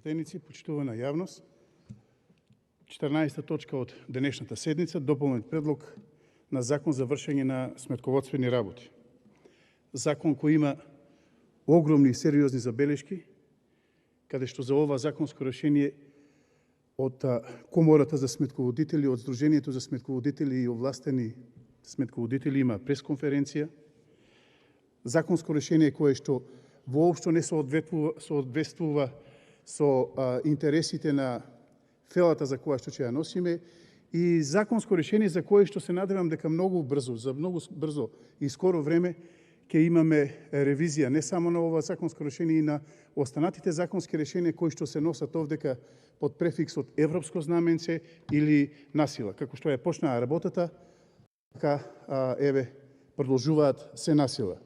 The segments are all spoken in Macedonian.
Вртеници, почитувана јавност, 14 точка од денешната седница, дополнет предлог на Закон за вршење на сметководствени работи. Закон кој има огромни и сериозни забелешки, каде што за ова законско решение од Комората за сметководители, од Сдруженијето за сметководители и овластени сметководители има пресконференција. Законско решение кое што воопшто не соодветствува со интересите на фелата за која што ќе ја носиме и законско решение за кое што се надевам дека многу брзо и скоро време ќе имаме ревизија не само на ова законско решение и на останатите законски решенија кои што се носат овдека под префиксот европско знаменце или насила. Како што ја почнаа работата, така продолжуваат се насила.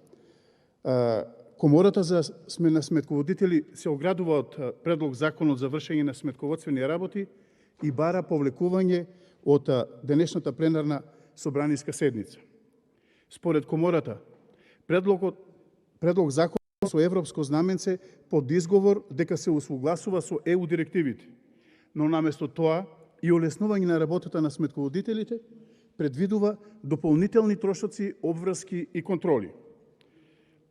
Комората за на сметководители се оградува од предлог законот за вршење на сметководствени работи и бара повлекување од денешната пленарна собраниска седница. Според Комората, предлог закон со европско знаменце под изговор дека се усогласува со ЕУ директивите, но наместо тоа и олеснување на работата на сметководителите предвидува дополнителни трошоци, обврски и контроли.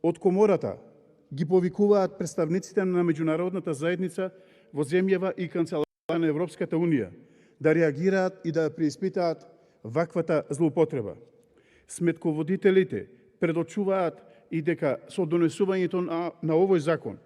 Од Комората ги повикуваат представниците на меѓународната заедница во земјава и Канцеларија на Европската Унија да реагираат и да преиспитаат ваквата злоупотреба. Сметководителите предочуваат и дека со донесувањето на овој закон,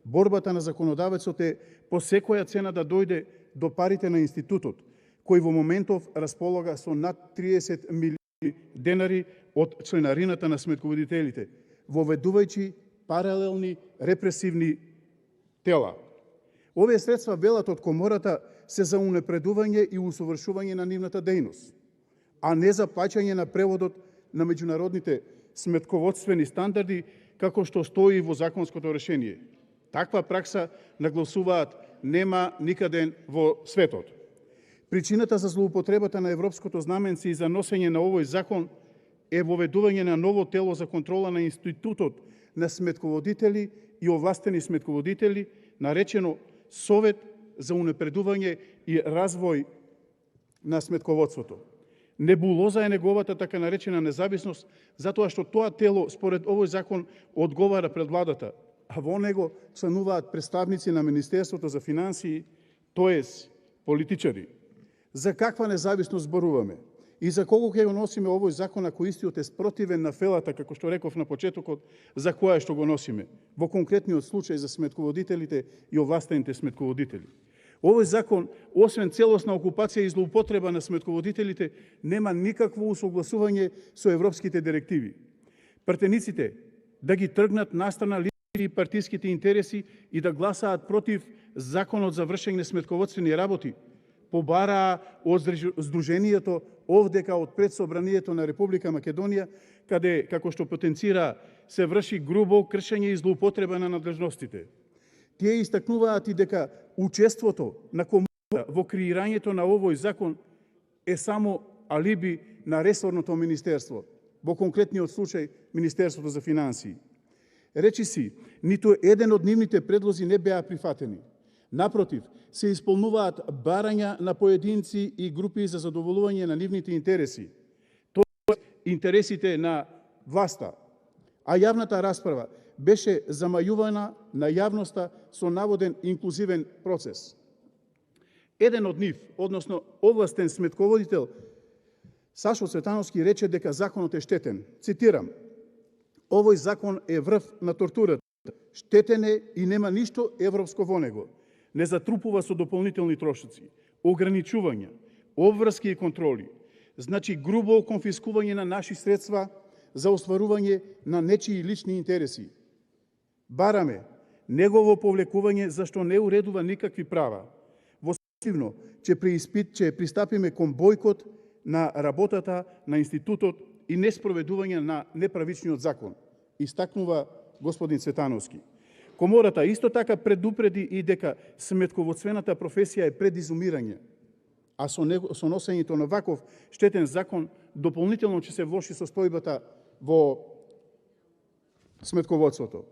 борбата на законодавецот е по секоја цена да дојде до парите на институтот, кој во моментов располага со над 30 милиони денари од членарината на сметководителите, воведувајќи паралелни репресивни тела. Овие средства, велат од Комората, се за унапредување и усовршување на нивната дејност, а не за плаќање на преводот на меѓународните сметководствени стандарди, како што стои во законското решение. Таква пракса, нагласуваат, нема никаде во светот. Причината за злоупотребата на европското знаменце и за носење на овој закон е воведување на ново тело за контрола на институтот на сметководители и овластени сметководители, наречено Совет за унапредување и развој на сметководството. Небулоза е неговата така наречена независност, затоа што тоа тело, според овој закон, одговара пред владата, а во него членуваат представници на Министерството за финансии, тоест политичари. За каква независност зборуваме? И за кого ќе го носиме овој закон ако истиот е спротивен на фелата, како што реков на почетокот, за која што го носиме, во конкретниот случај за сметководителите и овластените сметководители. Овој закон, освен целосна окупација и злоупотреба на сметководителите, нема никакво усогласување со европските директиви. Пратениците да ги тргнат настрана личните и партиските интереси и да гласаат против законот за вршење на сметководствени работи, побараа од Сдруженијето овдека од предсобранието на Република Македонија, каде, како што потенцира, се врши грубо кршење и злоупотреба на надлежностите. Тие истакнуваат и дека учеството на Комората во креирањето на овој закон е само алиби на ресорното министерство, во конкретниот случај Министерството за финансии. Речиси, ниту еден од нивните предлози не беа прифатени. Напротив, се исполнуваат барања на поединци и групи за задоволување на нивните интереси, тоа интересите на власта, а јавната расправа беше замајувана на јавноста со наводен инклузивен процес. Еден од нив, односно овластен сметководител, Сашо Цветановски, рече дека законот е штетен. Цитирам: "Овој закон е врв на тортурата, штетен е и нема ништо европско во него. Не затрупува со дополнителни трошоци, ограничувања, обврски и контроли. Значи грубо конфискување на наши средства за остварување на нечии лични интереси. Бараме негово повлекување зашто не уредува никакви права. Во спротивно, ќе пристапиме кон бојкот на работата на институтот и неспроведување на неправичниот закон", истакнува господин Цветановски. Комората исто така предупреди и дека сметководствената професија е пред изумирање, а со носењето на ваков штетен закон дополнително ќе се влоши состојбата во сметководството.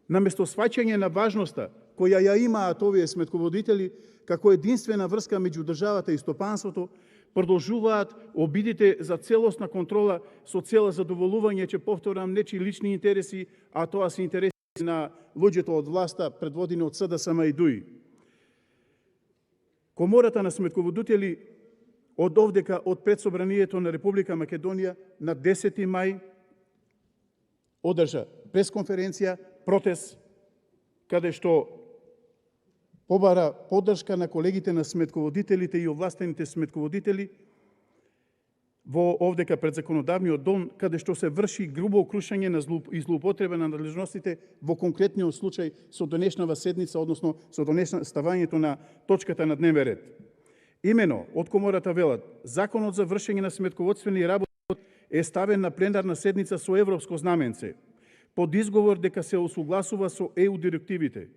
Наместо сваќање на важноста која ја имаат овие сметководители, како единствена врска меѓу државата и стопанството, продолжуваат обидите за целосна контрола со цел задоволување, че повторам, нечии лични интереси, а тоа се интереси на луѓето од власта, предводени од СДСМ и ДУИ. Комората на сметководители од овдека, од Предсобранието на Република Македонија, на 10. мај одржа пресконференција, протест, каде што побара поддршка на колегите на сметководителите и овластените сметководители во овдека пред законодавниот дом, каде што се врши грубо крушење и злоупотреба на надлежностите во конкретниот случај со денешнава седница, односно со ставањето на точката на дневен ред. Имено, од Комората велат, законот за вршење на сметководствени работи е ставен на пленарна седница со европско знаменце, под изговор дека се осугласува со ЕУ директивите.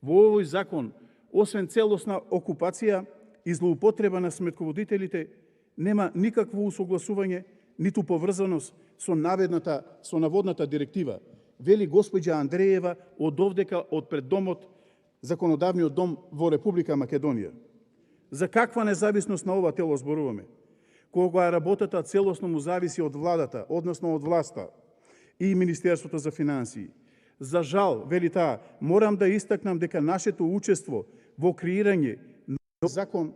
Во овој закон, освен целосна окупација и злоупотреба на сметководителите, нема никакво усогласување, ниту поврзаност со наводната директива, вели госпоѓа Андреева од овдека од пред домот, законодавниот дом во Република Македонија. За каква независност на ова тело зборуваме? Кога работата целосно му зависи од владата, односно од власта и Министерството за финансии. За жал, вели таа, морам да истакнам дека нашето учество во креирање на закон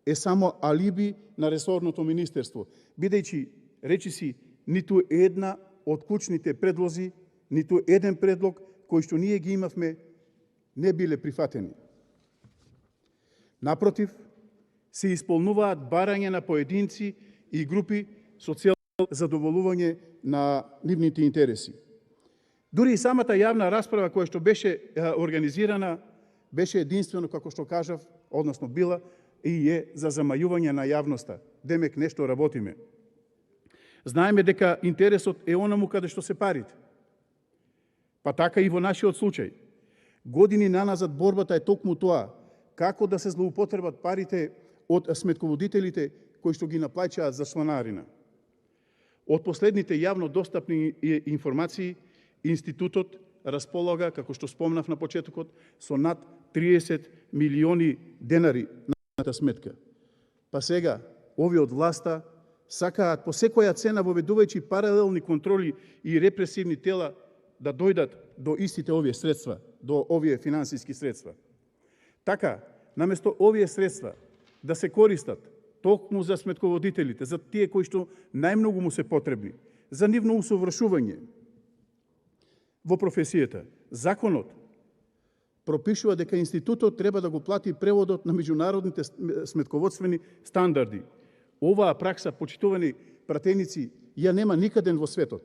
е само алиби на ресорното министерство, бидејќи, речиси, ниту една од клучните предлози, ниту еден предлог кој што ние ги имавме, не биле прифатени. Напротив, се исполнуваат барања на поединци и групи со цел задоволување на нивните интереси. Дури и самата јавна расправа која што беше организирана, беше единствено, како што кажав, односно била и е за замајување на јавноста. Демек нешто работиме. Знаеме дека интересот е онаму каде што се парите. Па така и во нашиот случај. Години наназад борбата е токму тоа, како да се злоупотребат парите од сметководителите кои што ги наплаќаат за чланарина. Од последните јавно достапни информации, институтот располага, како што спомнав на почетокот, со над 30 милиони денари на сметка. Па сега, овие од власта сакаат по секоја цена, воведувајќи паралелни контроли и репресивни тела, да дојдат до истите овие средства, до овие финансиски средства. Така, наместо овие средства да се користат токму за сметководителите, за тие кои што најмногу му се потребни, за нивно усовршување во професијата, законот пропишува дека институтот треба да го плати преводот на меѓународните сметководствени стандарди. Оваа пракса, почитувани пратеници, ја нема никаден во светот,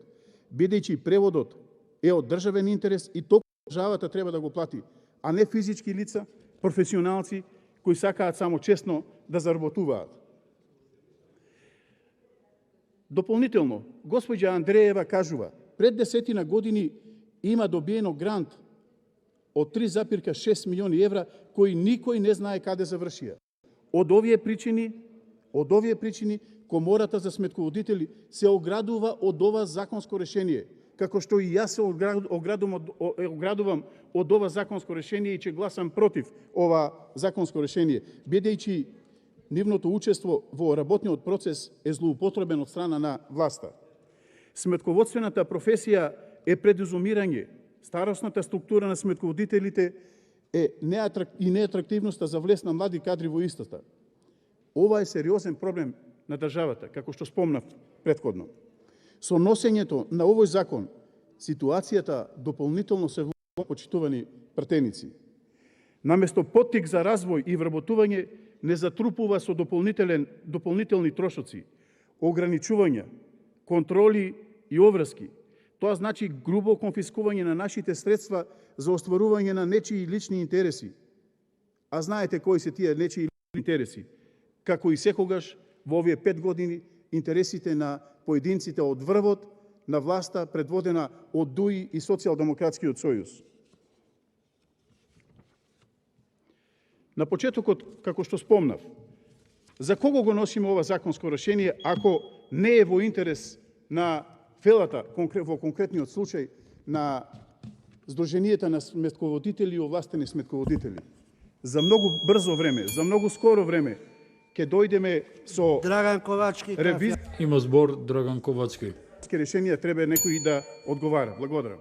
бидејќи преводот е од државен интерес и токму државата треба да го плати, а не физички лица, професионалци кои сакаат само честно да заработуваат. Дополнително, госпоѓа Андреева кажува, пред 10 години има добиено грант од 3,6 милиони евра, кои никој не знае каде завршија. Од овие причини, Комората за сметководители се оградува од ова законско решение, како што и јас се оградувам од ова законско решение и че гласам против ова законско решение, бидејќи нивното учество во работниот процес е злоупотребен од страна на власта. Сметководствената професија е предизумирање. Старосната структура на сметководителите е неатрактивноста за влез на млади кадри во истата. Ова е сериозен проблем на државата, како што спомнав претходно. Со носењето на овој закон, ситуацијата дополнително се влошува, почитувани пратеници. Наместо поттик за развој и вработување, не затрупува со дополнителни трошоци, ограничувања, контроли и обврски. Тоа значи грубо конфискување на нашите средства за остварување на нечии лични интереси. А знаете кои се тие нечии лични интереси? Како и секогаш во овие 5 години, интересите на поединците од врвот на власта, предводена од ДУИ и Социјалдемократскиот сојуз. На почетокот, како што спомнав, за кого го носиме ова законско решение, ако не е во интерес на фелата, во конкретниот случај на Сдруженијата на сметководители и овластени сметководители. За многу брзо време, за многу скоро време, ќе дојдеме со Драган Ковачки, ревизија. Има збор Драган Ковачки. Решенија треба некој да одговара. Благодарам.